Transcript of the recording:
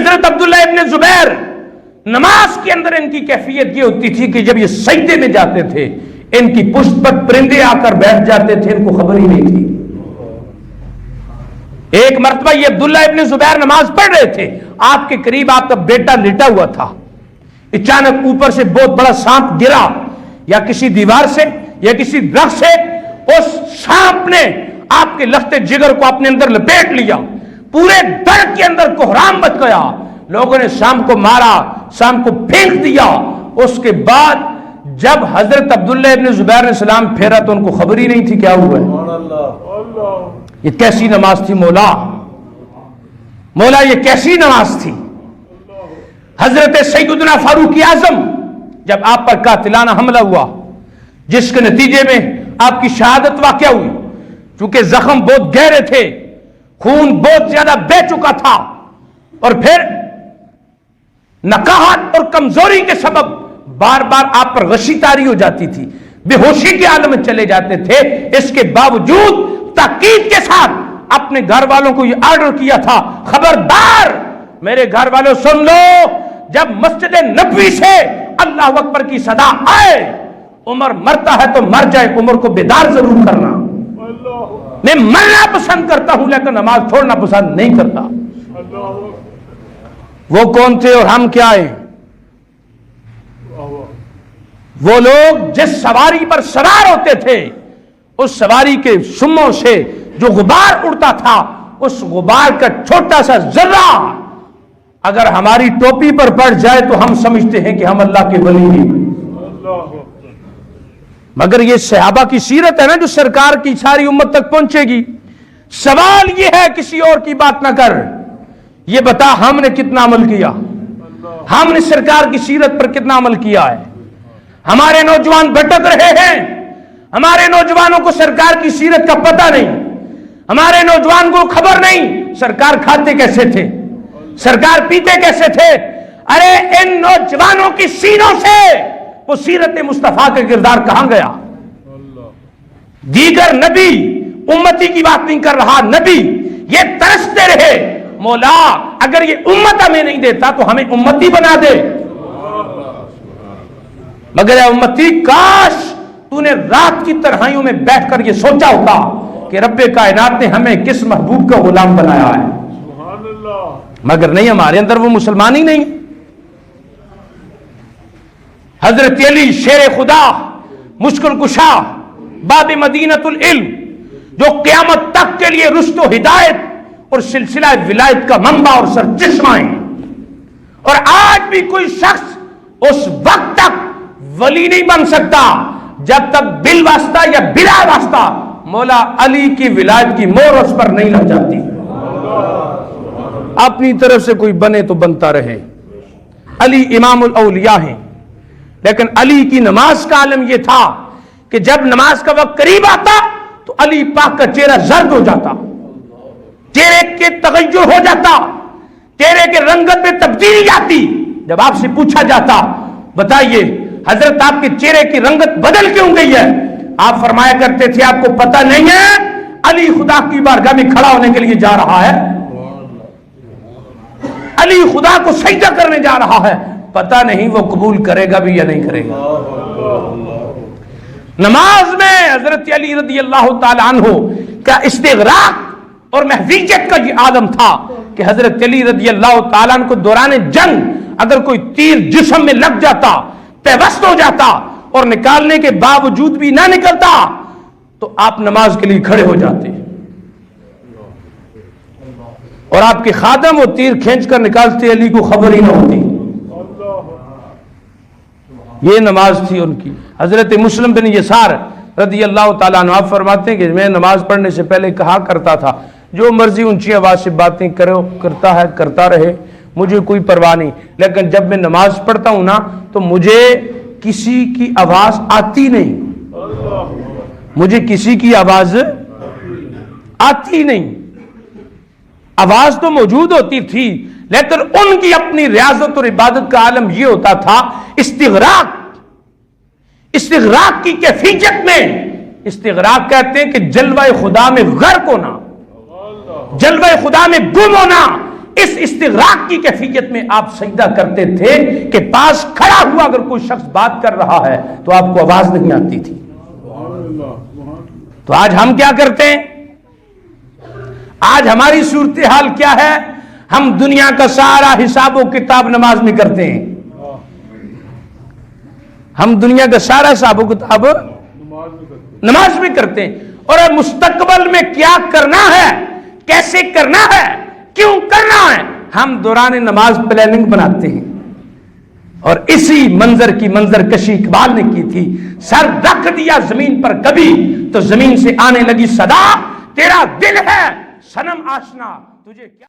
حضرت عبداللہ ابن زبیر نماز کے اندر ان کی کیفیت یہ ہوتی تھی کہ جب یہ سجدے میں جاتے تھے ان کی پشت پر پرندے آ کر بیٹھ جاتے تھے، ان کو خبر ہی نہیں تھی۔ ایک مرتبہ یہ عبداللہ ابن زبیر نماز پڑھ رہے تھے، آپ کے قریب آپ کا بیٹا لیٹا ہوا تھا، اچانک اوپر سے بہت بڑا سانپ گرا، یا کسی دیوار سے یا کسی درخت سے، اس سانپ نے آپ کے لخت جگر کو اپنے اندر لپیٹ لیا، پورے در کے اندر کوہرام مچ گیا، لوگوں نے سانپ کو مارا، سانپ کو پھینک دیا۔ اس کے بعد جب حضرت عبداللہ ابن زبیر نے سلام پھیرا تو ان کو خبر ہی نہیں تھی کیا ہوا ہے۔ یہ کیسی نماز تھی مولا، مولا یہ کیسی نماز تھی۔ حضرت سیدنا فاروق اعظم جب آپ پر قاتلانہ حملہ ہوا، جس کے نتیجے میں آپ کی شہادت واقع ہوئی، چونکہ زخم بہت گہرے تھے، خون بہت زیادہ بہہ چکا تھا، اور پھر نقاہت اور کمزوری کے سبب بار بار آپ پر غشی طاری ہو جاتی تھی، بے ہوشی کے عالم میں چلے جاتے تھے، اس کے باوجود تاکید کے ساتھ اپنے گھر والوں کو یہ آرڈر کیا تھا، خبردار میرے گھر والوں سن لو، جب مسجد نبوی سے اللہ اکبر کی صدا آئے، عمر مرتا ہے تو مر جائے، عمر کو بیدار ضرور کرنا۔ میں مرنا پسند کرتا ہوں لیکن نماز چھوڑنا پسند نہیں کرتا۔ وہ کون تھے اور ہم کیا ہیں؟ وہ لوگ جس سواری پر سوار ہوتے تھے، اس سواری کے سموں سے جو غبار اڑتا تھا، اس غبار کا چھوٹا سا ذرہ اگر ہماری ٹوپی پر پڑ جائے تو ہم سمجھتے ہیں کہ ہم اللہ کے ولی ہیں۔ مگر یہ صحابہ کی سیرت ہے نا جو سرکار کی ساری امت تک پہنچے گی۔ سوال یہ ہے، کسی اور کی بات نہ کر، یہ بتا ہم نے کتنا عمل کیا، ہم نے سرکار کی سیرت پر کتنا عمل کیا ہے۔ ہمارے نوجوان بھٹک رہے ہیں، ہمارے نوجوانوں کو سرکار کی سیرت کا پتہ نہیں، ہمارے نوجوان کو خبر نہیں سرکار کھاتے کیسے تھے، سرکار پیتے کیسے تھے۔ ارے ان نوجوانوں کی سینوں سے وہ سیرت مصطفیٰ کا کردار کہاں گیا؟ دیگر نبی امتی کی بات نہیں کر رہا، نبی یہ ترستے رہے، مولا اگر یہ امت ہمیں نہیں دیتا تو ہمیں امتی بنا دے۔ مگر اے امتی، کاش تو نے رات کی تنہائیوں میں بیٹھ کر یہ سوچا ہوتا کہ رب کائنات نے ہمیں کس محبوب کا غلام بنایا ہے، مگر نہیں، ہمارے اندر وہ مسلمان ہی نہیں۔ حضرت علی شیر خدا، مشکل کشا، باب مدینۃ العلم، جو قیامت تک کے لیے رشد و ہدایت اور سلسلہ ولایت کا منبع اور سرچشمہ ہیں، اور آج بھی کوئی شخص اس وقت تک ولی نہیں بن سکتا جب تک بالواسطہ یا بلا واسطہ مولا علی کی ولایت کی مہر اس پر نہیں لگ جاتی۔ اپنی طرف سے کوئی بنے تو بنتا رہے، علی امام الاولیاء ہیں، لیکن علی کی نماز کا عالم یہ تھا کہ جب نماز کا وقت قریب آتا تو علی پاک کا چہرہ زرد ہو جاتا، چہرے کے تغیر ہو جاتا، چہرے کے رنگت میں تبدیلی آتی۔ جب آپ سے پوچھا جاتا بتائیے حضرت آپ کے چہرے کی رنگت بدل کیوں گئی ہے، آپ فرمایا کرتے تھے آپ کو پتہ نہیں ہے علی خدا کی بارگاہ میں کھڑا ہونے کے لیے جا رہا ہے، علی خدا کو سجدہ کرنے جا رہا ہے، پتہ نہیں وہ قبول کرے گا بھی یا نہیں کرے گا۔ نماز میں حضرت علی رضی اللہ تعالی عنہ کا استغراق اور محویت کا یہ عالم تھا کہ حضرت علی رضی اللہ تعالیٰ عنہ کو دوران جنگ اگر کوئی تیر جسم میں لگ جاتا، پیوست ہو جاتا اور نکالنے کے باوجود بھی نہ نکلتا تو آپ نماز کے لیے کھڑے ہو جاتے، اور آپ کے خادم وہ تیر کھینچ کر نکالتے، علی کو خبر ہی نہ ہوتی۔ یہ نماز تھی ان کی۔ حضرت مسلم بن یسار رضی اللہ تعالیٰ عنہ آپ فرماتے ہیں کہ میں نماز پڑھنے سے پہلے کہا کرتا تھا جو مرضی اونچی آواز سے باتیں کرتا ہے کرتا رہے، مجھے کوئی پرواہ نہیں، لیکن جب میں نماز پڑھتا ہوں نا تو مجھے کسی کی آواز آتی نہیں، مجھے کسی کی آواز آتی نہیں۔ آواز تو موجود ہوتی تھی لیکن ان کی اپنی ریاضت اور عبادت کا عالم یہ ہوتا تھا استغراق کی کیفیت میں۔ استغراق کہتے ہیں کہ جلوہ خدا میں غرق ہونا، جلوہ خدا میں گم ہونا، اس استغراق کی کیفیت میں آپ سجدہ کرتے تھے کہ پاس کھڑا ہوا اگر کوئی شخص بات کر رہا ہے تو آپ کو آواز نہیں آتی تھی. تو آج ہم کیا کرتے ہیں؟ آج ہماری صورتحال کیا ہے؟ ہم دنیا کا سارا حساب و کتاب نماز میں کرتے ہیں. ہم دنیا کا سارا حساب و کتاب نماز میں کرتے ہیں. اور مستقبل میں کیا کرنا ہے، کیسے کرنا ہے، کیوں کرنا ہے، ہم دوران نماز پلاننگ بناتے ہیں. اور اسی منظر کی منظر کشی اقبال نے کی تھی. سر رکھ دیا زمین پر کبھی تو زمین سے آنے لگی صدا، تیرا دل ہے صنم آشنا تجھے کیا